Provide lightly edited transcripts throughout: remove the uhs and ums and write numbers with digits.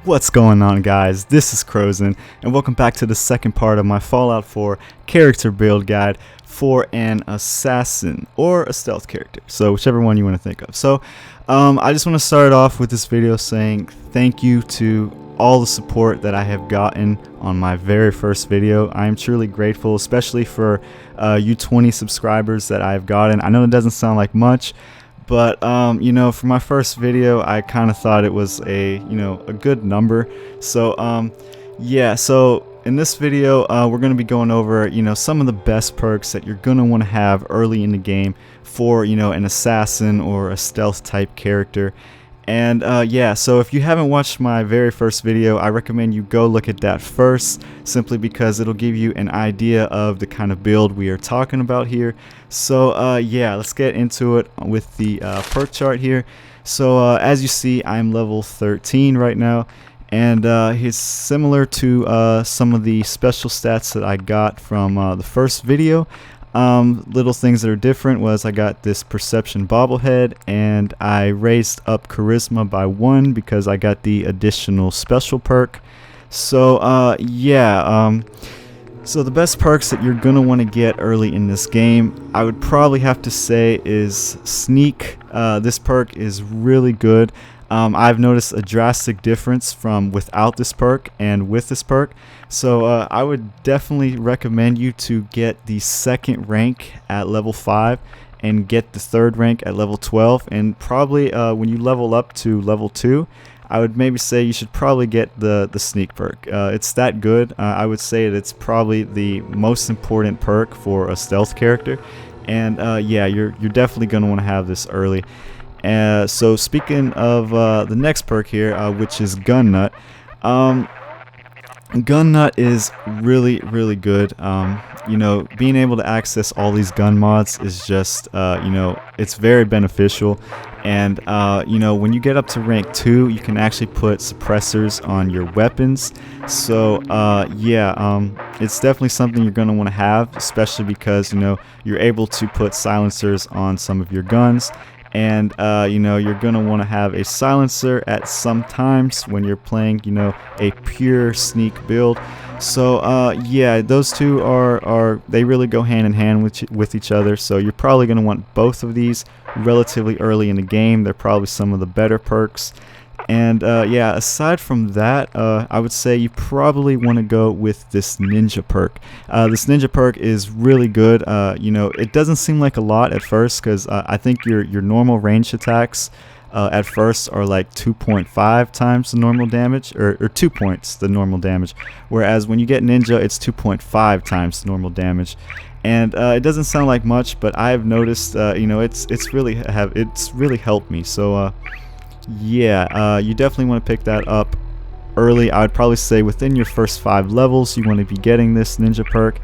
What's going on, guys? This is Crozen, and welcome back to the second part of my Fallout 4 character build guide for an assassin or a stealth character, so whichever one you want to think of. So I just want to start off with this video saying thank you to all the support that I have gotten on my very first video. I am truly grateful, especially for you 20 subscribers that I've gotten. I know it doesn't sound like much, but you know, for my first video I kind of thought it was a good number. So yeah, so in this video we're going to be going over some of the best perks that you're going to want to have early in the game for an assassin or a stealth type character. And yeah, so if you haven't watched my very first video, I recommend you go look at that first, simply because it'll give you an idea of the kind of build we are talking about here. So yeah, let's get into it with the perk chart here. So as you see, I'm level 13 right now, and it's similar to some of the special stats that I got from the first video. Little things that are different was I got this perception bobblehead, and I raised up charisma by 1 because I got the additional special perk. So yeah, so the best perks that you're gonna want to get early in this game, I would probably have to say, is Sneak. This perk is really good. I've noticed a drastic difference from without this perk and with this perk. So I would definitely recommend you to get the second rank at level 5 and get the third rank at level 12, and probably when you level up to level 2, I would maybe say you should probably get the sneak perk. It's that good. I would say that it's probably the most important perk for a stealth character, and yeah, you're definitely going to want to have this early. So speaking of the next perk here, which is Gun Nut. Gun Nut is really good. Being able to access all these gun mods is just it's very beneficial. And when you get up to rank 2, you can actually put suppressors on your weapons. So yeah, it's definitely something you're going to want to have, especially because you're able to put silencers on some of your guns. And you're gonna want to have a silencer at some times when you're playing a pure sneak build. So yeah, those two they really go hand in hand with each other. So you're probably gonna want both of these relatively early in the game. They're probably some of the better perks. And yeah, aside from that, I would say you probably want to go with this ninja perk. This ninja perk is really good. It doesn't seem like a lot at first, because I think your normal ranged attacks at first are like 2.5 times the normal damage, or 2 points the normal damage, whereas when you get ninja, it's 2.5 times the normal damage. And it doesn't sound like much, but I've noticed it's really helped me. So yeah, you definitely want to pick that up early. I would probably say within your first 5 levels you want to be getting this ninja perk.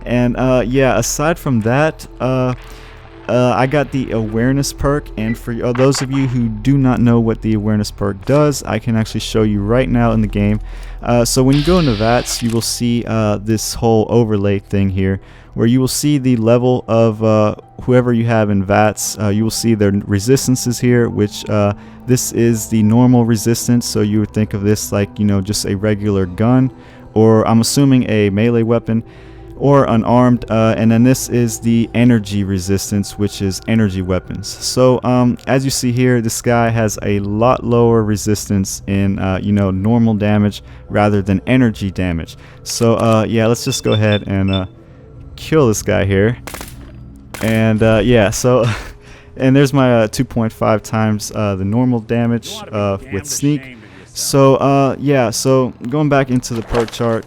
And yeah, aside from that, I got the awareness perk, and for those of you who do not know what the awareness perk does, I can actually show you right now in the game. So when you go into VATS, you will see this whole overlay thing here, where you will see the level of whoever you have in VATS. You will see their resistances here, which this is the normal resistance, so you would think of this like just a regular gun, or I'm assuming a melee weapon, or unarmed, and then this is the energy resistance, which is energy weapons. So as you see here, this guy has a lot lower resistance in normal damage rather than energy damage. So yeah, let's just go ahead and kill this guy here. And yeah, so and there's my 2.5 times the normal damage with sneak. So yeah, so going back into the perk chart,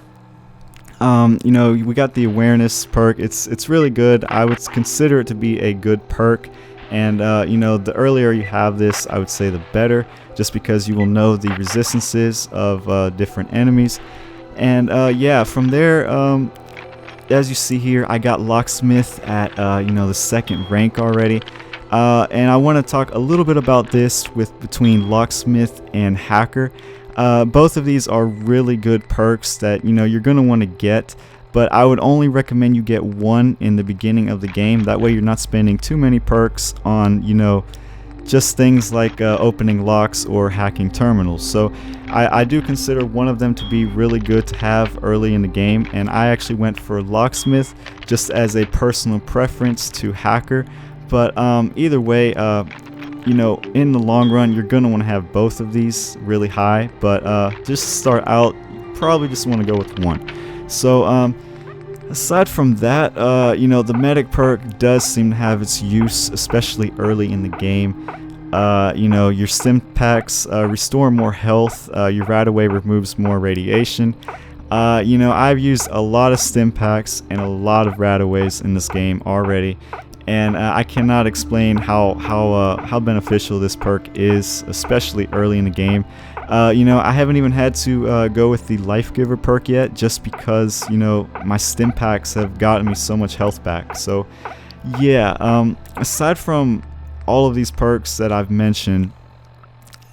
we got the awareness perk. It's really good. I would consider it to be a good perk, and the earlier you have this, I would say the better, just because you will know the resistances of different enemies. And yeah, from there, as you see here, I got Locksmith at the second rank already. And I want to talk a little bit about this between Locksmith and Hacker. Both of these are really good perks that you're going to want to get, but I would only recommend you get one in the beginning of the game. That way you're not spending too many perks on just things like opening locks or hacking terminals. So I do consider one of them to be really good to have early in the game, and I actually went for Locksmith just as a personal preference to hacker. But either way, you know, in the long run, you're going to want to have both of these really high, but just to start out, you probably just want to go with one. So aside from that, you know, the medic perk does seem to have its use, especially early in the game. You know, your stim packs restore more health, your right-away removes more radiation. You know, I've used a lot of stim packs and a lot of rataways in this game already, and I cannot explain how beneficial this perk is, especially early in the game. You know, I haven't even had to go with the Life Giver perk yet, just because, you know, my stim packs have gotten me so much health back. So yeah, aside from all of these perks that I've mentioned,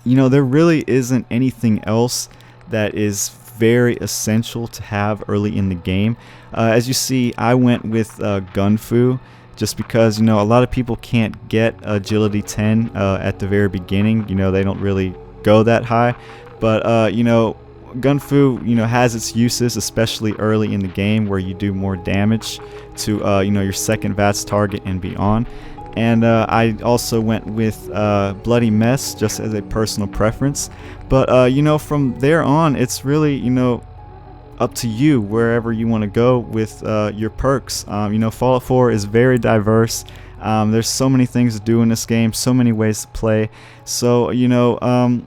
you know, there really isn't anything else that is very essential to have early in the game. As you see, I went with Gun Fu, just because, you know, a lot of people can't get agility 10 at the very beginning. You know, they don't really go that high, but you know, Gun Fu, you know, has its uses, especially early in the game where you do more damage to you know, your second VATS target and beyond. And I also went with Bloody Mess just as a personal preference. But you know, from there on, it's really, you know, up to you wherever you want to go with your perks. You know, Fallout 4 is very diverse. There's so many things to do in this game, so many ways to play. So, you know,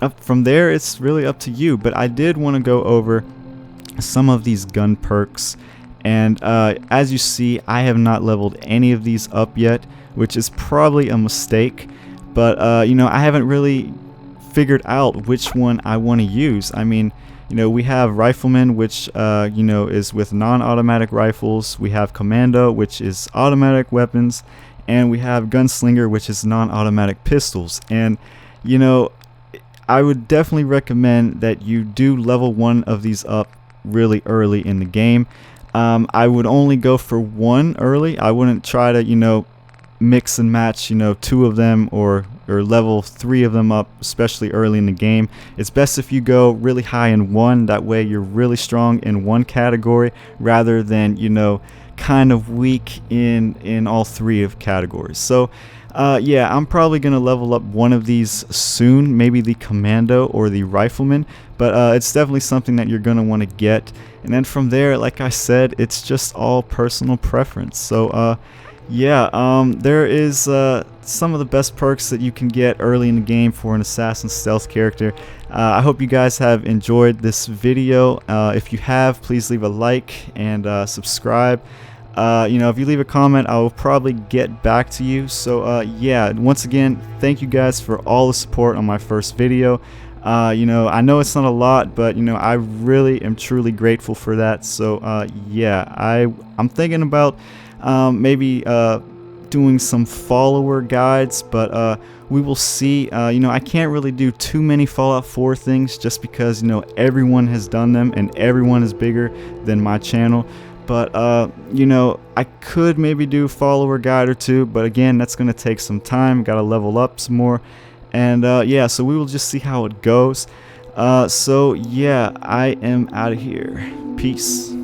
up from there, it's really up to you. But I did want to go over some of these gun perks. And as you see, I have not leveled any of these up yet, which is probably a mistake. But, you know, I haven't really figured out which one I want to use. I mean, you know, we have Rifleman, which, you know, is with non-automatic rifles. We have Commando, which is automatic weapons. And we have Gunslinger, which is non-automatic pistols. And, you know, I would definitely recommend that you do level one of these up really early in the game. I would only go for one early. I wouldn't try to, you know, mix and match, you know, two of them or level three of them up, especially early in the game. It's best if you go really high in one. That way you're really strong in one category rather than, you know, kind of weak in all three of categories. So yeah, I'm probably gonna level up one of these soon, maybe the Commando or the Rifleman, but it's definitely something that you're gonna want to get. And then from there, like I said, it's just all personal preference. So yeah, there is some of the best perks that you can get early in the game for an assassin stealth character. I hope you guys have enjoyed this video. If you have, please leave a like and subscribe. You know, if you leave a comment, I will probably get back to you. So yeah, once again, thank you guys for all the support on my first video. You know, I know it's not a lot, but you know, I really am truly grateful for that. So yeah, I'm thinking about maybe doing some follower guides, but we will see. You know, I can't really do too many Fallout 4 things just because, you know, everyone has done them and everyone is bigger than my channel. But you know, I could maybe do follower guide or two, but again, that's gonna take some time. Gotta level up some more. And yeah, so we will just see how it goes. So yeah, I am out of here. Peace.